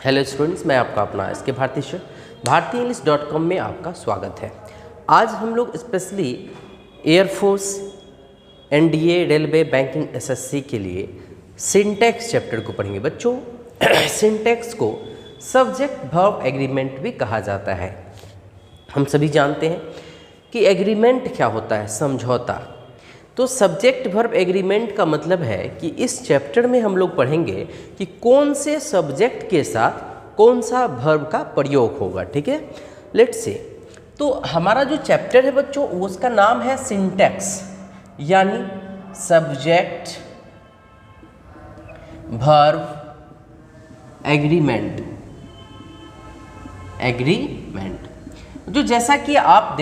Hello students, मैं आपका अपना एस के भारती सर भारती इंग्लिश.com में आपका स्वागत है। आज हम लोग specially air force, NDA, railway, banking, SSC के लिए सिंटैक्स चैप्टर को पढ़ेंगे। बच्चों, सिंटैक्स को सब्जेक्ट वर्ब एग्रीमेंट भी कहा जाता है। हम सभी जानते हैं कि एग्रीमेंट क्या होता है, समझौता। तो सब्जेक्ट वर्ब एग्रीमेंट का मतलब है कि इस चैप्टर में हम लोग पढ़ेंगे कि कौन से सब्जेक्ट के साथ कौन सा वर्ब का प्रयोग होगा। ठीक है, लेट्स से तो हमारा जो चैप्टर है बच्चों, उसका नाम है सिंटैक्स, यानी सब्जेक्ट वर्ब एग्रीमेंट। जो जैसा कि आप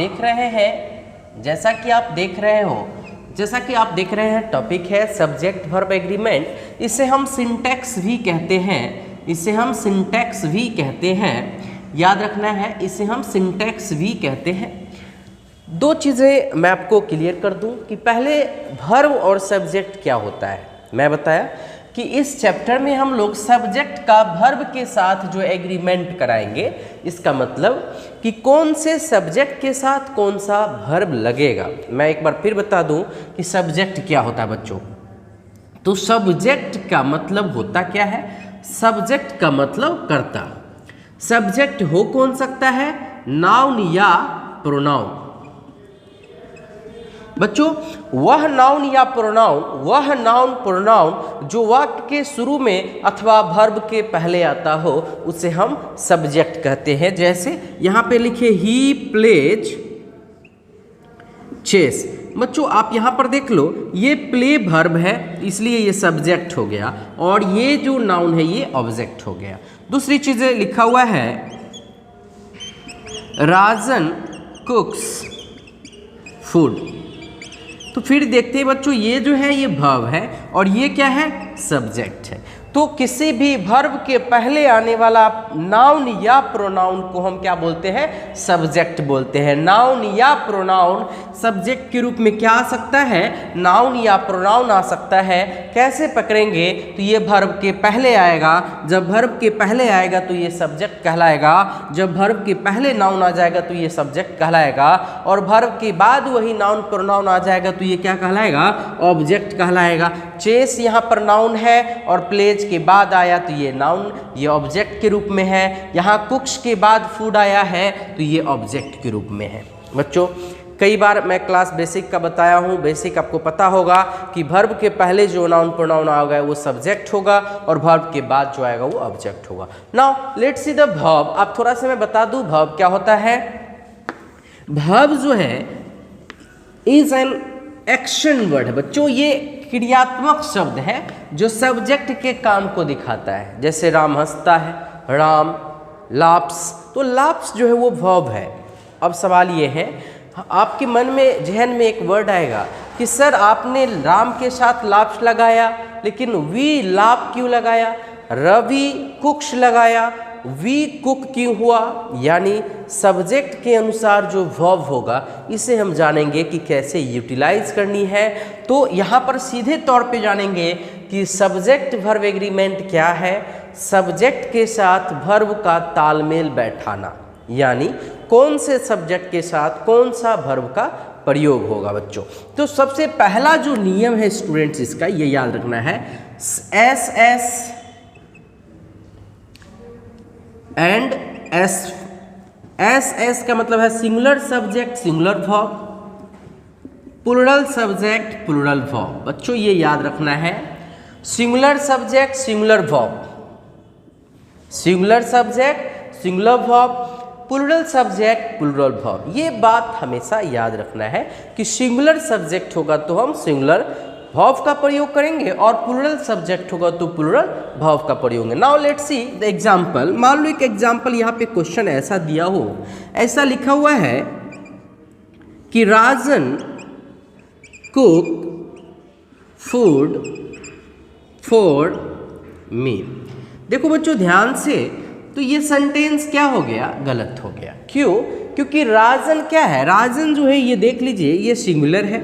देख रहे हैं टॉपिक है सब्जेक्ट वर्ब एग्रीमेंट। इसे हम सिंटैक्स भी कहते हैं, याद रखना है, इसे हम सिंटैक्स भी कहते हैं। दो चीज़ें मैं आपको क्लियर कर दूं कि पहले वर्ब और सब्जेक्ट क्या होता है। मैं बताया कि इस चैप्टर में हम लोग सब्जेक्ट का वर्ब के साथ जो एग्रीमेंट कराएंगे, इसका मतलब कि कौन से सब्जेक्ट के साथ कौन सा वर्ब लगेगा। मैं एक बार फिर बता दूं कि सब्जेक्ट क्या होता है बच्चों। तो सब्जेक्ट का मतलब होता क्या है? सब्जेक्ट का मतलब कर्ता। सब्जेक्ट हो कौन सकता है? नाउन या प्रोनाउन। बच्चों, वह नाउन या प्रोनाउन जो वाक्य के शुरू में अथवा वर्ब के पहले आता हो, उसे हम सब्जेक्ट कहते हैं। जैसे यहाँ पे लिखे ही प्लेज चेस। बच्चों, आप यहाँ पर देख लो, ये प्ले वर्ब है इसलिए ये सब्जेक्ट हो गया, और ये जो नाउन है ये ऑब्जेक्ट हो गया। दूसरी चीज़ लिखा हुआ है राजन कुक्स फूड। तो फिर देखते हैं बच्चों, ये जो है ये वर्ब है और ये क्या है? सब्जेक्ट है। तो किसी भी वर्ब के पहले आने वाला नाउन या प्रोनाउन को हम क्या बोलते हैं? सब्जेक्ट बोलते हैं। नाउन या प्रोनाउन सब्जेक्ट के रूप में क्या आ सकता है? नाउन या प्रोनाउन आ सकता है। कैसे पकड़ेंगे? तो ये वर्ब के पहले आएगा। जब वर्ब के पहले आएगा तो ये सब्जेक्ट कहलाएगा। जब वर्ब के पहले नाउन आ जाएगा तो ये सब्जेक्ट कहलाएगा, और वर्ब के बाद वही नाउन प्रोनाउन आ जाएगा तो ये क्या कहलाएगा? ऑब्जेक्ट कहलाएगा। चेस यहाँ पर नाउन है और प्लेज के बाद आया तो ये नाउन, ये ऑब्जेक्ट के रूप में है। यहाँ कुक्स के बाद फूड आया है तो ये ऑब्जेक्ट के रूप में है। बच्चों, कई बार मैं क्लास बेसिक का बताया हूँ। बेसिक आपको पता होगा कि वर्ब के पहले जो नाउन प्रोनाउन आएगा वो सब्जेक्ट होगा और वर्ब के बाद जो आएगा वो ऑब्जेक्ट होगा। Now let's see the verb. अब थोड़ा सा मैं बता दूँ वर्ब क्या होता है। वर्ब जो है इज एन एक्शन वर्ड है बच्चों। ये क्रियात्मक शब्द है जो सब्जेक्ट के काम को दिखाता है। जैसे राम हंसता है, राम लाप्स। तो लाप्स जो है वो वर्ब है। अब सवाल ये है, आपके मन में, जहन में एक वर्ड आएगा कि सर आपने राम के साथ लाप्स लगाया, लेकिन वी लाप क्यों लगाया? रवि कुक्स लगाया, वी कुक क्यों हुआ? यानी सब्जेक्ट के अनुसार जो वर्ब होगा इसे हम जानेंगे कि कैसे यूटिलाइज करनी है। तो यहाँ पर सीधे तौर पे जानेंगे कि सब्जेक्ट वर्ब एग्रीमेंट क्या है। सब्जेक्ट के साथ वर्ब का तालमेल बैठाना, यानी कौन से सब्जेक्ट के साथ कौन सा वर्ब का प्रयोग होगा बच्चों। तो सबसे पहला जो नियम है स्टूडेंट्स, इसका ये याद रखना है, एस एंड एस का मतलब है singular subject singular verb, plural subject plural verb. बच्चों, ये याद रखना है, singular subject singular verb, singular subject singular verb, plural subject plural verb. ये बात हमेशा याद रखना है कि सिंगुलर सब्जेक्ट होगा तो हम सिंगुलर वर्ब का प्रयोग करेंगे और प्लूरल सब्जेक्ट होगा तो प्लूरल वर्ब का प्रयोग होंगे। Now let's see the example. मान लो एक एग्जांपल यहाँ पे क्वेश्चन ऐसा दिया हो, ऐसा लिखा हुआ है कि राजन कुक फूड फॉर मी। देखो बच्चों ध्यान से, तो ये सेंटेंस क्या हो गया? गलत हो गया। क्यों? क्योंकि राजन क्या है? राजन जो है ये देख लीजिए, ये सिंगुलर है,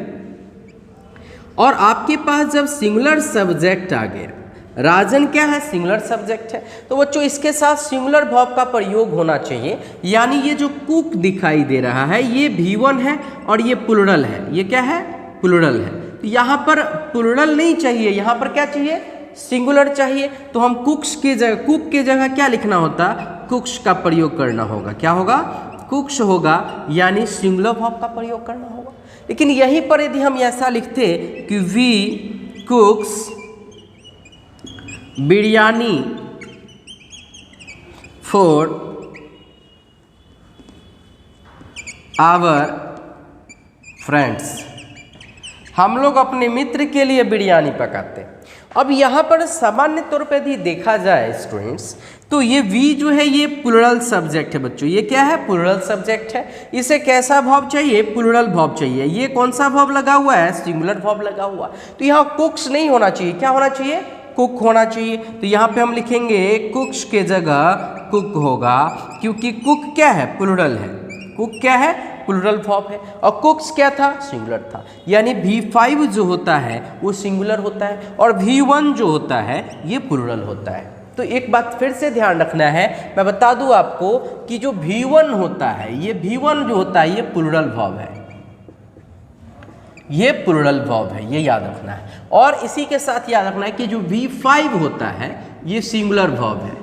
और आपके पास जब सिंगुलर सब्जेक्ट आ गया, राजन क्या है, सिंगुलर सब्जेक्ट है। तो बच्चों इसके साथ सिंगुलर वर्ब का प्रयोग होना चाहिए, यानी ये जो कुक दिखाई दे रहा है ये V1 है और ये प्लूरल है, ये क्या है, प्लूरल है। तो यहाँ पर प्लूरल नहीं चाहिए, यहाँ पर क्या चाहिए, सिंगुलर चाहिए। तो हम कुक्स की जगह, कुक की जगह क्या लिखना होता, कुक्स का प्रयोग करना होगा। क्या होगा, कुक्स होगा, यानी सिंगुलर वर्ब का प्रयोग करना होगा। लेकिन यहीं पर यदि हम ऐसा लिखते कि we cooks biryani for our friends, हम लोग अपने मित्र के लिए बिरयानी पकाते हैं। अब यहाँ पर सामान्य तौर पे यदि देखा जाए स्टूडेंट्स, तो ये वी जो है ये प्लूरल सब्जेक्ट है बच्चों, ये क्या है, प्लूरल सब्जेक्ट है। इसे कैसा वर्ब चाहिए, प्लूरल वर्ब चाहिए। ये कौन सा वर्ब लगा हुआ है, सिंगुलर वर्ब लगा हुआ। तो यहाँ कुक्स नहीं होना चाहिए, क्या होना चाहिए, कुक होना चाहिए। तो यहाँ पे हम लिखेंगे कुक्स के जगह कुक होगा, क्योंकि कुक क्या है, प्लूरल है। कुक क्या है, प्लूरल वर्ब है। और कुक्स क्या था, सिंगुलर था। यानी V5 जो होता है वो सिंगुलर होता है और V1 जो होता है ये प्लूरल होता है। तो एक बात फिर से ध्यान रखना है, मैं बता दूं आपको कि जो V1 होता है, ये V1 जो होता है ये प्लूरल वर्ब है, ये प्लूरल वर्ब है, ये याद रखना है। और इसी के साथ याद रखना है कि जो V5 होता है ये सिंगुलर वर्ब है,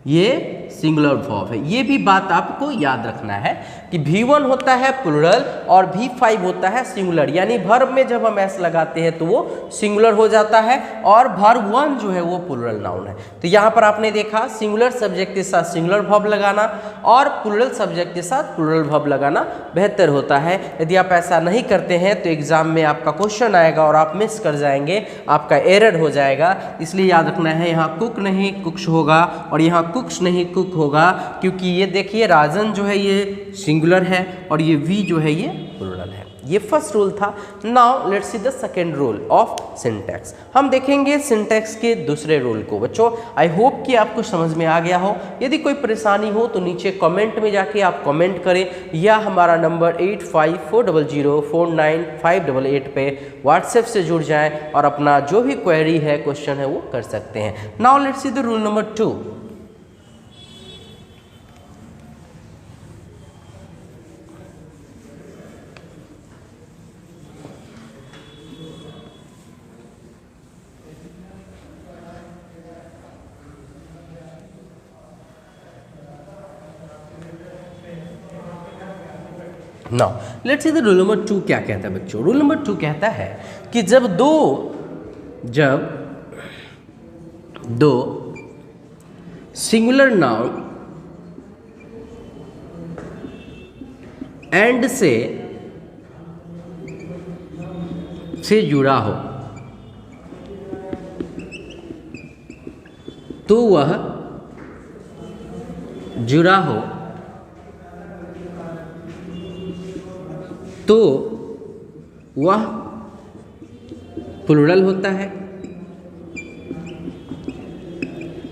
ये सिंगुलर वर्ब है। ये भी बात आपको याद रखना है कि V1 होता है प्लूरल और V5 होता है सिंगुलर। यानी वर्ब में जब हम एस लगाते हैं तो वो सिंगुलर हो जाता है और वर्ब 1 जो है वो प्लूरल नाउन है। तो यहाँ पर आपने देखा सिंगुलर सब्जेक्ट के साथ सिंगुलर वर्ब लगाना और प्लूरल सब्जेक्ट के साथ प्लूरल वर्ब लगाना बेहतर होता है। यदि आप ऐसा नहीं करते हैं तो एग्जाम में आपका क्वेश्चन आएगा और आप मिस कर जाएंगे, आपका एरर हो जाएगा। इसलिए याद रखना है यहाँ कुक नहीं कुक्स होगा और यहाँ कुक्स नहीं कुक होगा, क्योंकि ये देखिए राजन जो है ये सिंगुलर है और ये वी जो है ये प्लूरल है। ये फर्स्ट रूल था। Now let's see the second rule of syntax. हम देखेंगे सिंटैक्स के दूसरे रूल को। बच्चों आई होप कि आपको समझ में आ गया हो। यदि कोई परेशानी हो तो नीचे कमेंट में जाके आप कमेंट करें या हमारा नंबर 8540049588 पे व्हाट्सएप से जुड़ जाएं और अपना जो भी क्वेरी है, क्वेश्चन है वो कर सकते हैं। Now let's see the rule number 2। Now let's see the rule number 2 क्या कहता है बच्चों। रूल नंबर 2 कहता है कि जब दो सिंगुलर नाउन एंड से जुड़ा हो तो वह जुड़ा हो तो वह प्लूरल होता है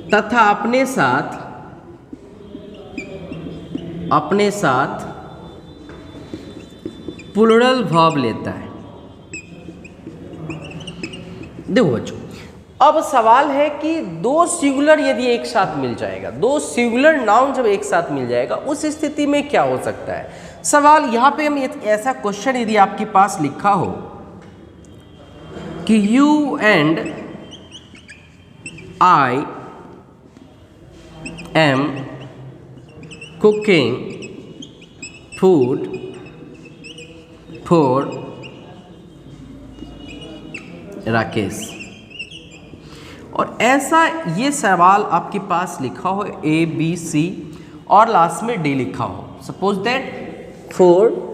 तथा अपने साथ प्लूरल वर्ब लेता है। देखो बच्चों, अब सवाल है कि दो सिंगुलर यदि एक साथ मिल जाएगा, दो सिंगुलर नाउन जब एक साथ मिल जाएगा उस स्थिति में क्या हो सकता है। सवाल यहाँ पे हम ऐसा क्वेश्चन यदि आपके पास लिखा हो कि you and I am cooking food for Rakesh, और ऐसा ये सवाल आपके पास लिखा हो ABC और लास्ट में D लिखा हो। सपोज दैट फॉर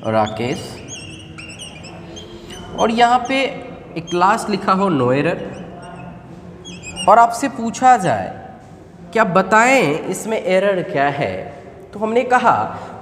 राकेश, और यहाँ पे एक लास्ट लिखा हो नो एरर, और आपसे पूछा जाए कि आप बताएं इसमें एरर क्या है। तो हमने कहा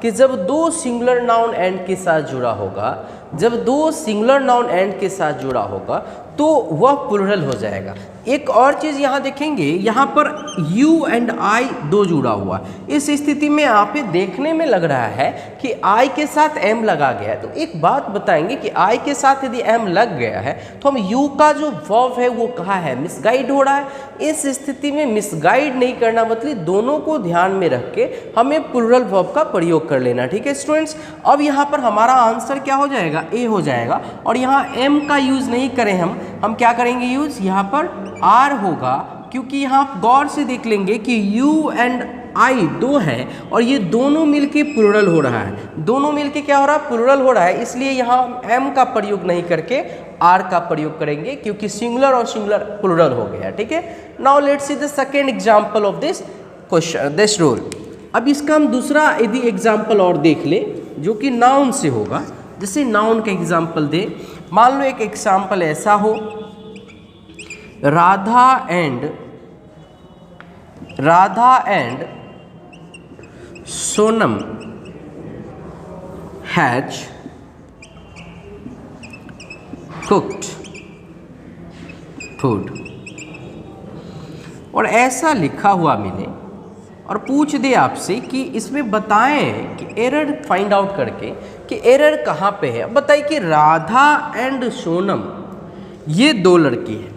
कि जब दो सिंगुलर नाउन एंड के साथ जुड़ा होगा जब दो सिंगुलर नाउन एंड के साथ जुड़ा होगा तो वह प्लूरल हो जाएगा। एक और चीज़ यहाँ देखेंगे, यहाँ पर यू एंड आई दो जुड़ा हुआ, इस स्थिति में आप देखने में लग रहा है कि आई के साथ एम लगा गया है। तो एक बात बताएंगे कि आई के साथ यदि एम लग गया है तो हम यू का जो वर्ब है वो कहाँ है, मिसगाइड हो रहा है। इस स्थिति में मिसगाइड नहीं करना, मतलब दोनों को ध्यान में रख के हमें प्लूरल वर्ब का प्रयोग कर लेना। ठीक है स्टूडेंट्स, अब यहाँ पर हमारा आंसर क्या हो जाएगा, ए हो जाएगा। और यहाँ एम का यूज़ नहीं करें, हम क्या करेंगे यूज़, यहाँ पर आर होगा, क्योंकि यहाँ आप गौर से देख लेंगे कि यू एंड आई दो है और ये दोनों मिलके प्लूरल हो रहा है, दोनों मिलके क्या हो रहा है, प्लूरल हो रहा है। इसलिए यहाँ एम का प्रयोग नहीं करके आर का प्रयोग करेंगे, क्योंकि सिंगुलर और सिंगुलर प्लूरल हो गया। ठीक है, now let's see the second example of this question, this rule. अब इसका हम दूसरा यदि एग्जाम्पल और देख ले जो कि नाउन से होगा। जैसे नाउन का एग्जाम्पल दे, मान लो एक एग्जाम्पल ऐसा हो, Radha and Sonam has cooked food. और ऐसा लिखा हुआ मिले और पूछ दे आपसे कि इसमें बताएं कि एरर फाइंड आउट करके कि एरर कहाँ पे है। बताइए कि राधा एंड सोनम ये दो लड़की हैं,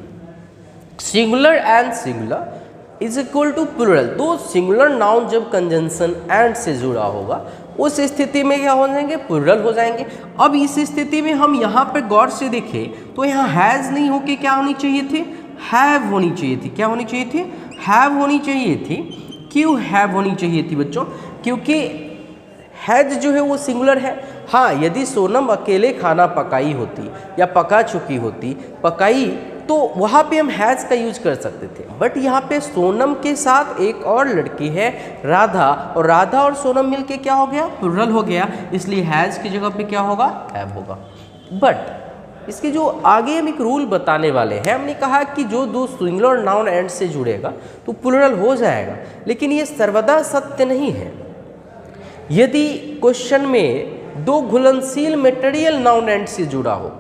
singular and singular is equal to plural. दो सिंगुलर नाउन जब कंजंक्शन एंड से जुड़ा होगा उस स्थिति में क्या हो जाएंगे, प्लूरल हो जाएंगे। अब इस स्थिति में हम यहाँ पे गौर से देखें तो यहाँ हैज़ नहीं होके क्या होनी चाहिए थी, हैव होनी चाहिए थी। क्या होनी चाहिए थी, हैव होनी चाहिए थी। क्यों हैव होनी चाहिए थी बच्चों, क्योंकि हैज जो है वो सिंगुलर है। हाँ, यदि सोनम अकेले खाना पकाई होती या पका चुकी होती, पकाई, तो वहाँ पे हम हैज़ का यूज कर सकते थे। बट यहाँ पे सोनम के साथ एक और लड़की है राधा, और राधा और सोनम मिलके क्या हो गया, प्लूरल हो गया। इसलिए हैज़ की जगह पे क्या होगा, हैव होगा। बट इसके जो आगे हम एक रूल बताने वाले हैं, हमने कहा कि जो दो सिंगुलर नाउन एंड से जुड़ेगा तो प्लूरल हो जाएगा, लेकिन ये सर्वदा सत्य नहीं है। यदि क्वेश्चन में दो घुलनशील मटेरियल नाउन एंड से जुड़ा हो,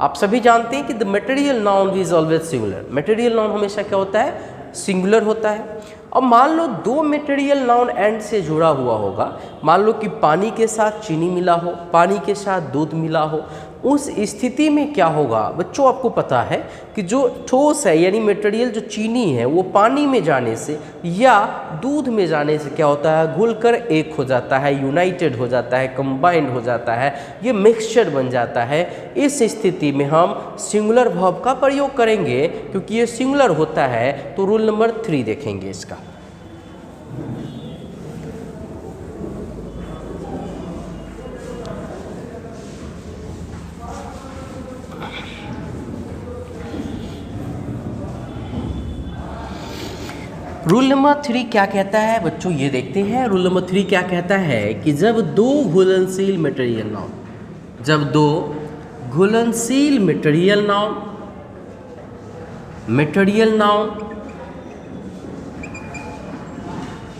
आप सभी जानते हैं कि the material noun is always singular. Material noun हमेशा क्या होता है, सिंगुलर होता है। अब मान लो दो मटेरियल नाउन एंड से जुड़ा हुआ होगा, मान लो कि पानी के साथ चीनी मिला हो, पानी के साथ दूध मिला हो, उस स्थिति में क्या होगा बच्चों, आपको पता है कि जो ठोस है यानी मटेरियल जो चीनी है वो पानी में जाने से या दूध में जाने से क्या होता है, घुलकर एक हो जाता है, यूनाइटेड हो जाता है, कंबाइंड हो जाता है, ये मिक्सचर बन जाता है। इस स्थिति में हम सिंगुलर वर्ब का प्रयोग करेंगे, क्योंकि ये सिंगुलर होता है। तो रूल नंबर 3 देखेंगे इसका। रूल नंबर 3 क्या कहता है बच्चों, ये देखते हैं। रूल नंबर 3 क्या कहता है कि जब दो घुलनशील मटेरियल नाउन, जब दो घुलनशील मटेरियल नाउन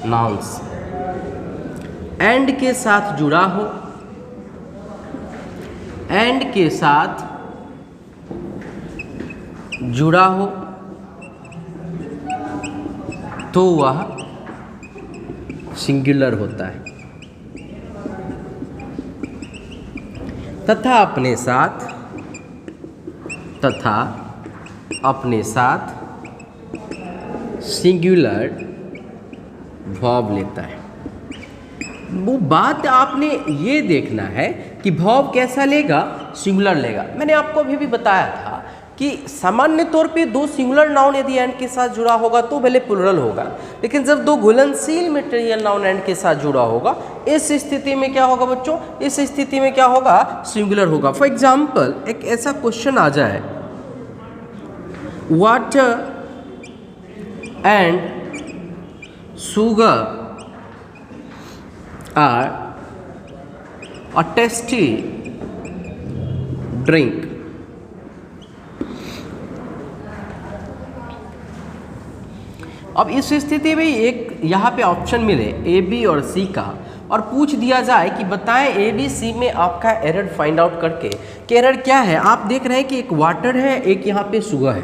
नाउन्स एंड के साथ जुड़ा हो, एंड के साथ जुड़ा हो, तो वह सिंगुलर होता है तथा अपने साथ सिंगुलर वर्ब लेता है। वो बात आपने ये देखना है कि वर्ब कैसा लेगा, सिंगुलर लेगा। मैंने आपको अभी भी बताया था कि सामान्य तौर पे दो सिंगुलर नाउन यदि एंड के साथ जुड़ा होगा तो भले प्लूरल होगा, लेकिन जब दो घुलनशील मटेरियल नाउन एंड के साथ जुड़ा होगा इस स्थिति में क्या होगा बच्चों, इस स्थिति में क्या होगा, सिंगुलर होगा। फॉर एग्जाम्पल एक ऐसा क्वेश्चन आ जाए, water and sugar are a tasty drink. अब इस स्थिति में एक यहाँ पे ऑप्शन मिले ए, बी और सी का, और पूछ दिया जाए कि बताएं ABC में आपका एरर फाइंड आउट करके कि एरर क्या है। आप देख रहे हैं कि एक वाटर है, एक यहाँ पे शुगर है।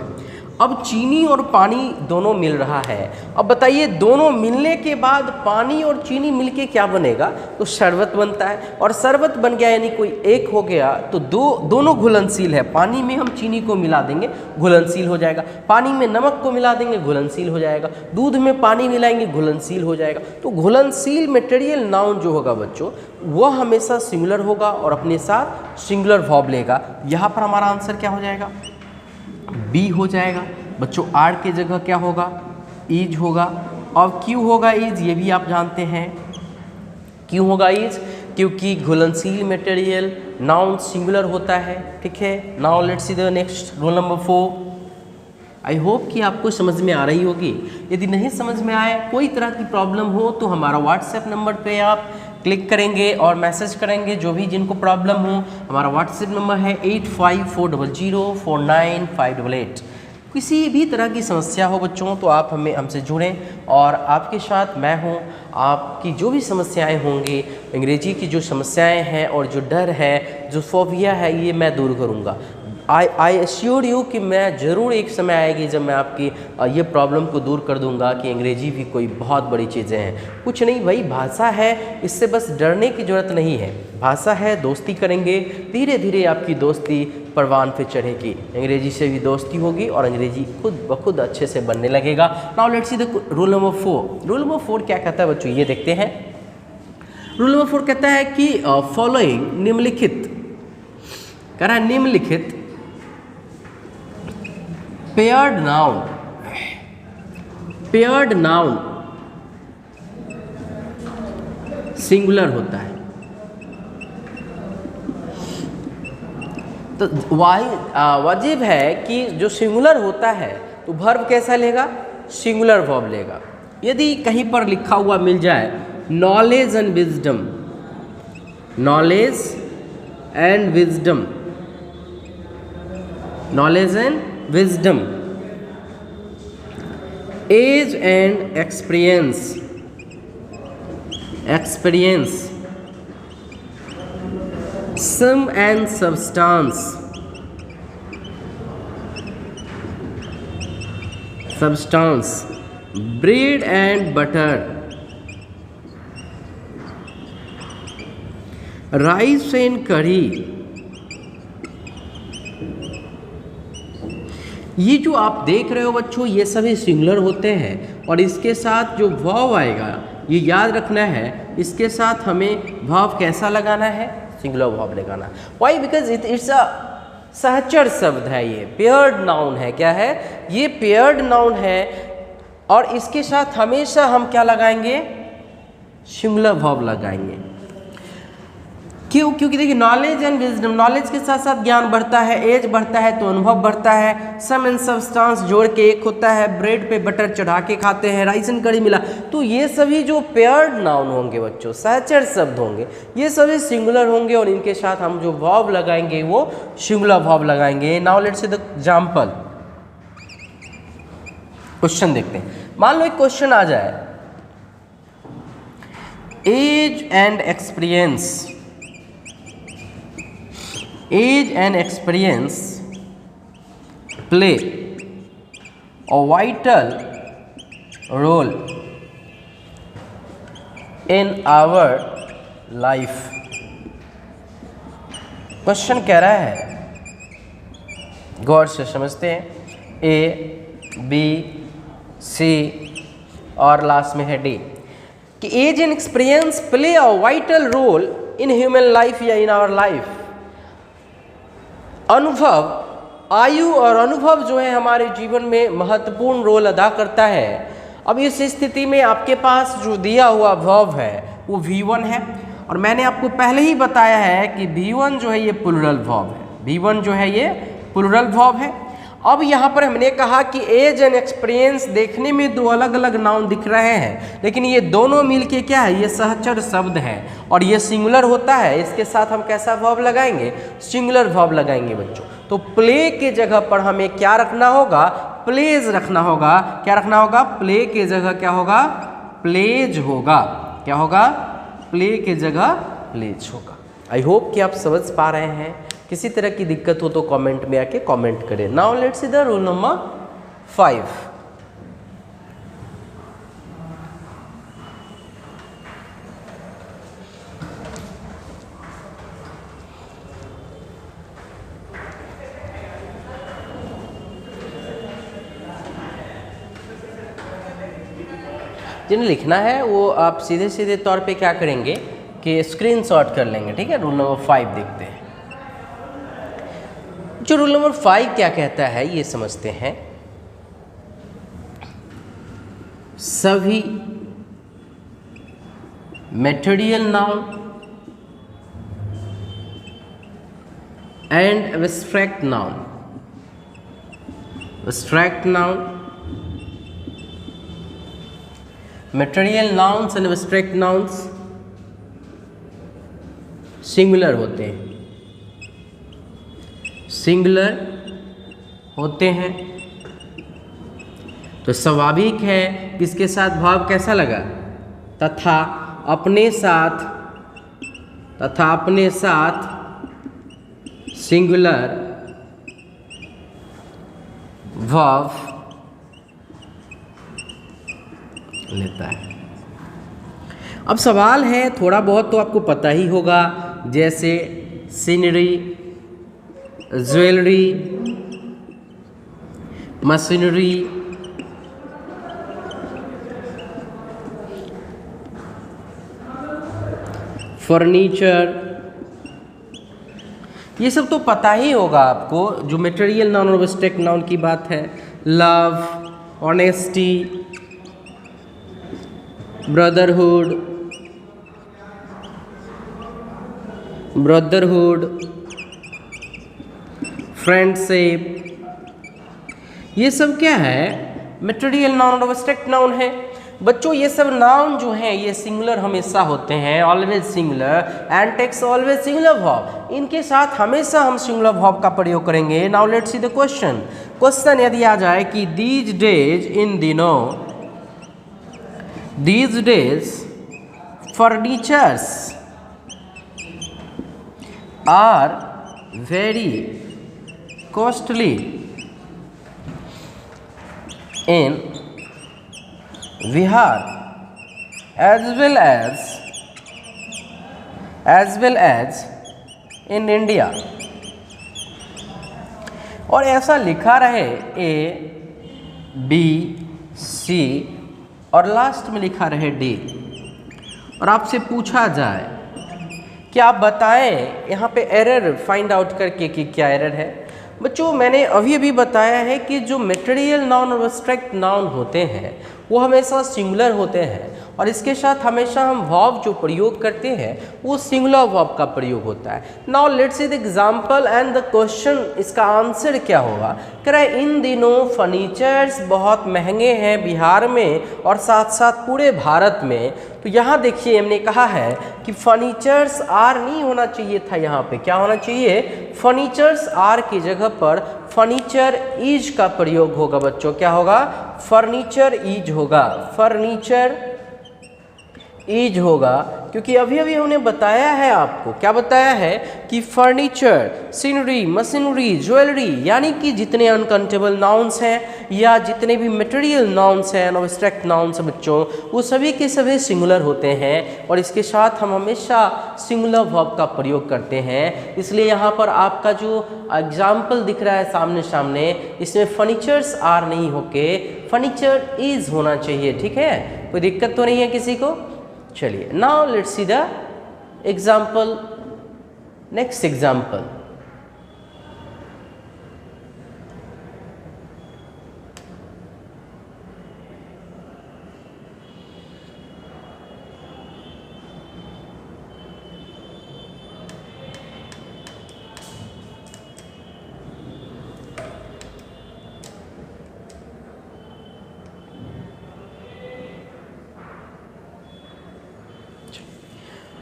अब चीनी और पानी दोनों मिल रहा है। अब बताइए दोनों मिलने के बाद पानी और चीनी मिलके क्या बनेगा, तो शरबत बनता है। और शरबत बन गया यानी कोई एक हो गया तो दोनों घुलनशील है। पानी में हम चीनी को मिला देंगे, घुलनशील हो जाएगा। पानी में नमक को मिला देंगे, घुलनशील हो जाएगा। दूध में पानी मिलाएंगे, घुलनशील हो जाएगा। तो घुलनशील मटेरियल नाउन जो होगा बच्चों, वह हमेशा सिंगुलर होगा और अपने साथ सिंगुलर वर्ब लेगा। यहाँ पर हमारा आंसर क्या हो जाएगा, बी हो जाएगा बच्चों। आर के जगह क्या होगा, इज होगा। और क्यों होगा इज, ये भी आप जानते हैं क्यों होगा इज, क्योंकि घुलनशील मटेरियल नाउन सिंगुलर होता है। ठीक है, now let's see the next rule number 4। I hope कि आपको समझ में आ रही होगी। यदि नहीं समझ में आए, कोई तरह की प्रॉब्लम हो तो हमारा व्हाट्सएप नंबर पे आप क्लिक करेंगे और मैसेज करेंगे, जो भी जिनको प्रॉब्लम हो। हमारा व्हाट्सएप नंबर है 8540049588। किसी भी तरह की समस्या हो बच्चों तो आप हमसे जुड़ें और आपके साथ मैं हूँ। आपकी जो भी समस्याएं होंगी, अंग्रेजी की जो समस्याएं हैं और जो डर है, जो फोबिया है, ये मैं दूर करूँगा। आई एश्योर यू कि मैं ज़रूर एक समय आएगी जब मैं आपकी ये प्रॉब्लम को दूर कर दूंगा कि अंग्रेजी भी कोई बहुत बड़ी चीज़ें हैं। कुछ नहीं भाई, भाषा है, इससे बस डरने की ज़रूरत नहीं है। भाषा है, दोस्ती करेंगे, धीरे धीरे आपकी दोस्ती परवान पे चढ़ेगी। अंग्रेजी से भी दोस्ती होगी और अंग्रेजी खुद ब खुद अच्छे से बनने लगेगा। Now let's see the rule number 4। Rule number 4 क्या कहता है बच्चों, ये देखते हैं। रूल नंबर 4 कहता है कि फॉलोइंग, निम्नलिखित, कह रहा है निम्नलिखित पेयर्ड नाउन सिंगुलर होता है। तो वाजिब है कि जो सिंगुलर होता है तो वर्ब कैसा लेगा, सिंगुलर वर्ब लेगा। यदि कहीं पर लिखा हुआ मिल जाए knowledge and wisdom, knowledge and wisdom, knowledge and wisdom, age and experience, sum and substance, bread and butter, rice and curry। ये जो आप देख रहे हो बच्चों, ये सभी सिंगुलर होते हैं और इसके साथ जो वर्ब आएगा, ये याद रखना है, इसके साथ हमें वर्ब कैसा लगाना है, सिंगुलर वर्ब लगाना। वाई, बिकॉज इट्स अ सहचर शब्द है, ये पेयर्ड नाउन है। क्या है ये, पेयर्ड नाउन है और इसके साथ हमेशा हम क्या लगाएंगे, सिंगुलर वर्ब लगाएंगे। क्यों, क्योंकि देखिए नॉलेज एंड विजडम, नॉलेज के साथ साथ ज्ञान बढ़ता है, एज बढ़ता है तो अनुभव बढ़ता है, सम एंड सब्सटेंस जोड़ के एक होता है, ब्रेड पे बटर चढ़ा के खाते हैं, राइस एंड करी मिला। तो ये सभी जो पेयर्ड नाउन होंगे बच्चों, सहचर शब्द होंगे, ये सभी सिंगुलर होंगे और इनके साथ हम जो वर्ब लगाएंगे वो सिंगुलर वर्ब लगाएंगे। Now let's see the example. Question देखते हैं। मान लो एक क्वेश्चन आ जाए, age and experience, age and experience play a vital role in our life। Question कह रहा है, गौर से समझते हैं, A, B, C और लास्ट में है D, कि age and experience play a vital role in human life या इन आवर लाइफ। अनुभव, आयु और अनुभव जो है हमारे जीवन में महत्वपूर्ण रोल अदा करता है। अब इस स्थिति में आपके पास जो दिया हुआ वर्ब है वो V1 है और मैंने आपको पहले ही बताया है कि V1 जो है ये प्लूरल वर्ब है, V1 जो है ये प्लूरल वर्ब है। अब यहाँ पर हमने कहा कि एज एंड एक्सपीरियंस देखने में दो अलग अलग नाउन दिख रहे हैं, लेकिन ये दोनों मिलके क्या है, ये सहचर शब्द है और ये सिंगुलर होता है। इसके साथ हम कैसा वर्ब लगाएंगे, सिंगुलर वर्ब लगाएंगे बच्चों। तो प्ले के जगह पर हमें क्या रखना होगा, प्लेज रखना होगा। क्या रखना होगा, प्ले के जगह क्या होगा, प्लेज होगा। क्या होगा, प्ले के जगह प्लेज होगा। आई होप कि आप समझ पा रहे हैं। किसी तरह की दिक्कत हो तो कमेंट में आके कमेंट करें। Now let's see the rule number 5। जिन्हें लिखना है वो आप सीधे सीधे तौर पे क्या करेंगे कि स्क्रीनशॉट कर लेंगे, ठीक है। रूल नंबर 5 देखते हैं। जो रूल नंबर 5 क्या कहता है ये समझते हैं। सभी material noun and abstract noun material nouns and abstract nouns singular होते हैं। तो स्वाभाविक है कि इसके साथ भाव कैसा लगा, तथा अपने साथ सिंगुलर भाव लेता है। अब सवाल है, थोड़ा बहुत तो आपको पता ही होगा, जैसे सीनरी, ज्वेलरी, मशीनरी, फर्नीचर, ये सब तो पता ही होगा आपको। जो मटेरियल नाउन और एब्स्ट्रैक्ट नाउन की बात है, लव, ऑनेस्टी, ब्रदरहुड, फ्रेंडशिप, ये सब क्या है, मटेरियल नाउन और एब्स्ट्रैक्ट नाउन है। बच्चों ये सब नाउन जो हैं ये सिंगुलर हमेशा होते हैं, always singular, and takes always singular verb. इनके साथ हमेशा हम सिंगुलर वर्ब का प्रयोग करेंगे। Now let's see the question यदि आ जाए कि दीज डेज, इन दिनों, these days furnitures are very costly in Bihar as well as in India। और ऐसा लिखा रहे A, B, C और लास्ट में लिखा रहे डी, और आपसे पूछा जाए कि आप बताएं यहाँ पे एरर फाइंड आउट करके कि क्या एरर है। बच्चों मैंने अभी बताया है कि जो मटेरियल नाउन और एब्स्ट्रैक्ट नाउन होते हैं वो हमेशा सिंगुलर होते हैं, और इसके साथ हमेशा हम वर्ब जो प्रयोग करते हैं वो सिंगुलर वर्ब का प्रयोग होता है। Now let's see the example and the question. इसका आंसर क्या होगा, कह रहा है इन दिनों फर्नीचर्स बहुत महंगे हैं बिहार में और साथ साथ पूरे भारत में। तो यहाँ देखिए हमने कहा है कि फर्नीचर्स आर नहीं होना चाहिए था, यहाँ पे क्या होना चाहिए, फर्नीचर्स आर की जगह पर फर्नीचर इज का प्रयोग होगा। बच्चों क्या होगा, फर्नीचर इज होगा, क्योंकि अभी हमने बताया है आपको, क्या बताया है कि फर्नीचर, सीनरी, मशीनरी, ज्वेलरी, यानी कि जितने अनकाउंटेबल नाउन्स हैं या जितने भी मटेरियल नाउन्स हैं, एब्स्ट्रैक्ट नाउन्स बच्चों, वो सभी के सभी सिंगुलर होते हैं, और इसके साथ हम हमेशा सिंगुलर वर्ब का प्रयोग करते हैं। इसलिए यहाँ पर आपका जो एग्जाम्पल दिख रहा है सामने, इसमें फर्नीचर्स आर नहीं होके फर्नीचर इज होना चाहिए। ठीक है, कोई दिक्कत तो नहीं है किसी को। चलिए now let's see the example, next example.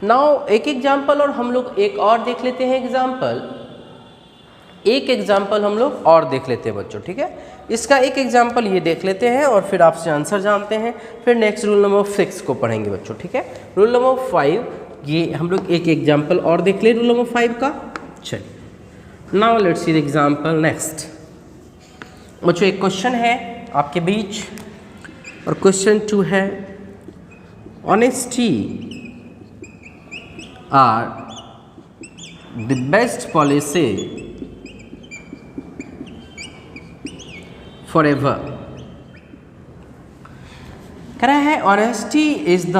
Now एक एग्जाम्पल और हम लोग एक और देख लेते हैं एक एग्जाम्पल हम लोग और देख लेते हैं बच्चों। ठीक है, इसका एक एग्जाम्पल ये देख लेते हैं और फिर आपसे आंसर जानते हैं, फिर नेक्स्ट रूल नंबर 6 को पढ़ेंगे बच्चों। ठीक है, रूल नंबर 5, ये हम लोग एक एग्जाम्पल और देख ले रूल नंबर 5 का। चलिए now let's see the example next. बच्चों एक क्वेश्चन है आपके बीच और क्वेश्चन 2 है honesty are the best policy forever. कह रहा है honesty is the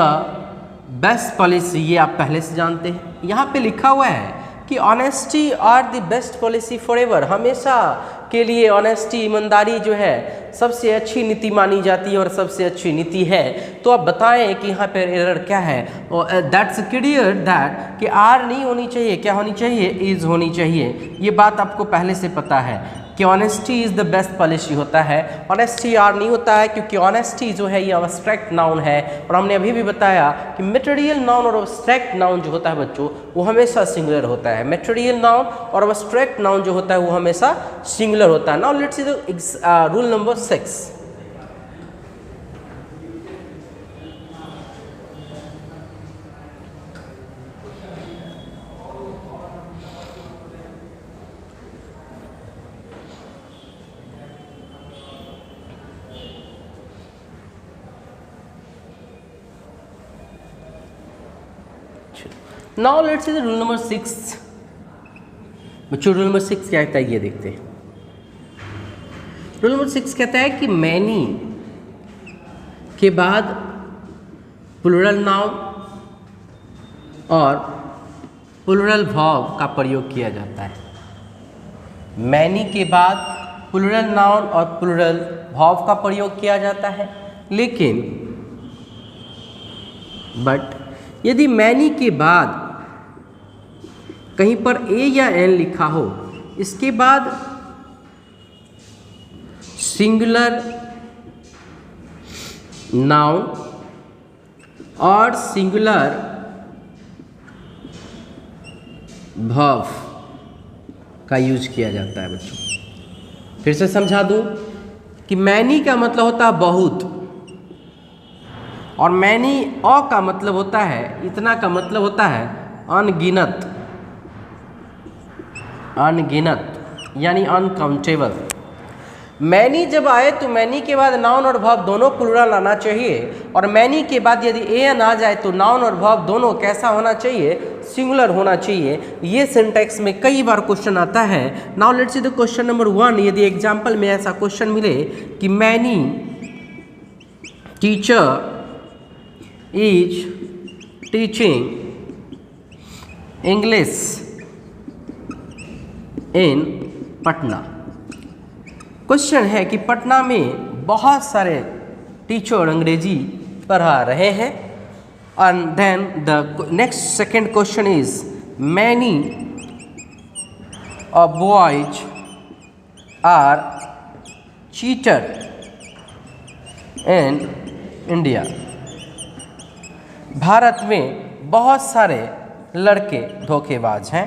best policy, ये आप पहले से जानते हैं। यहाँ पे लिखा हुआ है कि honesty are the best policy forever, हमेशा के लिए ऑनेस्टी ईमानदारी जो है सबसे अच्छी नीति मानी जाती है और सबसे अच्छी नीति है। तो आप बताएं कि यहाँ पर एरर क्या है। दैट्स क्लियर दैट कि आर नहीं होनी चाहिए, क्या होनी चाहिए, इज होनी चाहिए। ये बात आपको पहले से पता है कि honesty is the best policy होता है, ऑनेस्टी आर नहीं होता है, क्योंकि ऑनेस्टी जो है ये अब्स्ट्रैक्ट नाउन है। और हमने अभी भी बताया कि मटेरियल नाउन और अब्स्ट्रैक्ट नाउन जो होता है बच्चों वो हमेशा सिंगुलर होता है। मटेरियल नाउन और अब्स्ट्रैक्ट नाउन जो होता है वो हमेशा सिंगुलर होता है। Now let's see the rule number 6। Now let's see the rule number 6। बच्चों रूल नंबर 6 क्या कहता है ये देखते हैं। रूल नंबर 6 कहता है कि मैनी के बाद प्लूरल नाउन और प्लूरल वर्ब का प्रयोग किया जाता है। मैनी के बाद प्लूरल नाउन और प्लूरल वर्ब का प्रयोग किया जाता है, लेकिन बट यदि मैनी के बाद कहीं पर ए या एन लिखा हो, इसके बाद सिंगुलर नाउन और सिंगुलर वर्ब का यूज किया जाता है। बच्चों फिर से समझा दूं कि मैनी का मतलब होता है बहुत, और मैनी अ का मतलब होता है, इतना का मतलब होता है अनगिनत, अनगिनत यानी अनकाउंटेबल। मैनी जब आए तो मैनी के बाद नाउन और वर्ब दोनों प्लूरल आना चाहिए, और मैनी के बाद यदि एन आ जाए तो नाउन और वर्ब दोनों कैसा होना चाहिए, सिंगुलर होना चाहिए। ये सिंटैक्स में कई बार क्वेश्चन आता है। Now let's see the question number 1। यदि एग्जाम्पल में ऐसा क्वेश्चन मिले कि many teacher is teaching English in Patna. Question है कि पटना में बहुत सारे टीचर अंग्रेजी पढ़ा रहे हैं। And then the next second question is many boys are cheater in India. Bharat में बहुत सारे लड़के धोखेबाज हैं।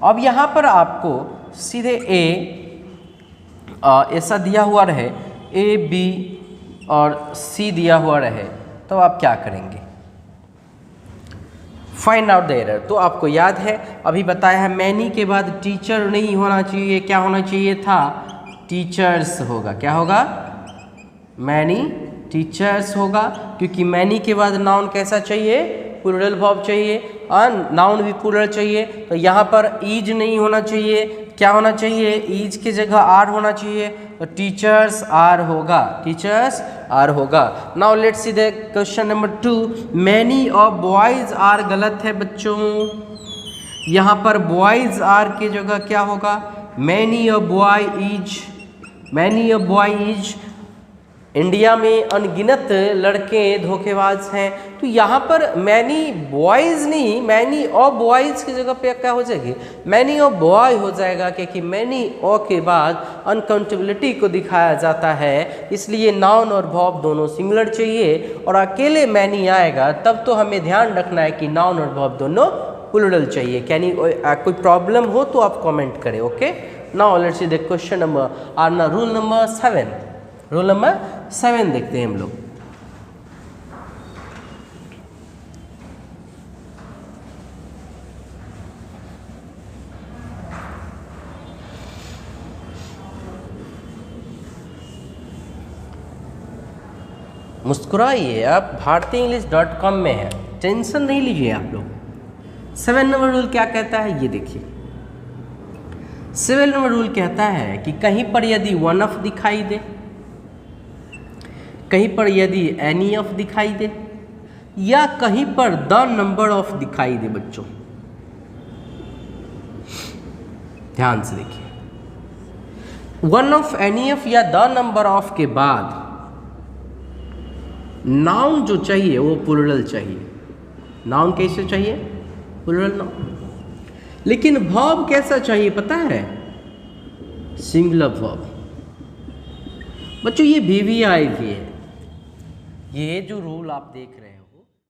अब यहाँ पर आपको सीधे ऐसा दिया हुआ रहे, ए बी और सी दिया हुआ रहे, तो आप क्या करेंगे, फाइंड आउट द एरर। तो आपको याद है अभी बताया है मैनी के बाद टीचर नहीं होना चाहिए, क्या होना चाहिए था, टीचर्स होगा। क्या होगा, मैनी टीचर्स होगा, क्योंकि मैनी के बाद नाउन कैसा चाहिए, प्लूरल वर्ब चाहिए, और नाउन भी प्लूरल चाहिए। तो यहाँ पर ईज नहीं होना चाहिए, क्या होना चाहिए, ईज की जगह आर होना चाहिए, तो टीचर्स आर होगा, टीचर्स आर होगा। Now let's see the question number 2। Many of boys are गलत है बच्चों, यहाँ पर बॉयज आर की जगह क्या होगा, many of boy is, many of boy is. India में अनगिनत लड़के धोखेबाज हैं, तो यहाँ पर मैनी बॉयज़ नहीं, मैनी ऑफ बॉयज़ की जगह पे क्या हो जाएगी, मैनी ऑफ बॉय हो जाएगा, क्योंकि मैनी ऑ के बाद अनकाउंटेबिलिटी को दिखाया जाता है, इसलिए नाउन और वर्ब दोनों सिंगुलर चाहिए। और अकेले मैनी आएगा तब तो हमें ध्यान रखना है कि नाउन और वर्ब दोनों प्लूरल चाहिए। यानी कोई प्रॉब्लम हो तो आप कमेंट करें। Okay, now let's see the question number rule number 7। Rule number 7 देखते हैं हम लोग। मुस्कुराइए, आप bhartienglish.com में है, टेंशन नहीं लीजिए आप लोग। 7 नंबर रूल क्या कहता है ये देखिए। 7 नंबर रूल कहता है कि कहीं पर यदि वन ऑफ दिखाई दे, कहीं पर यदि एनी ऑफ दिखाई दे, या कहीं पर द नंबर ऑफ दिखाई दे बच्चों, ध्यान से देखिए, वन ऑफ, एनी ऑफ या द नंबर ऑफ के बाद नाउन जो चाहिए वो प्लूरल चाहिए। नाउन कैसे चाहिए? Plural noun. लेकिन वर्ब कैसा चाहिए पता है? Singular verb. बच्चों ये VVI भी है, ये जो रूल आप देख रहे हैं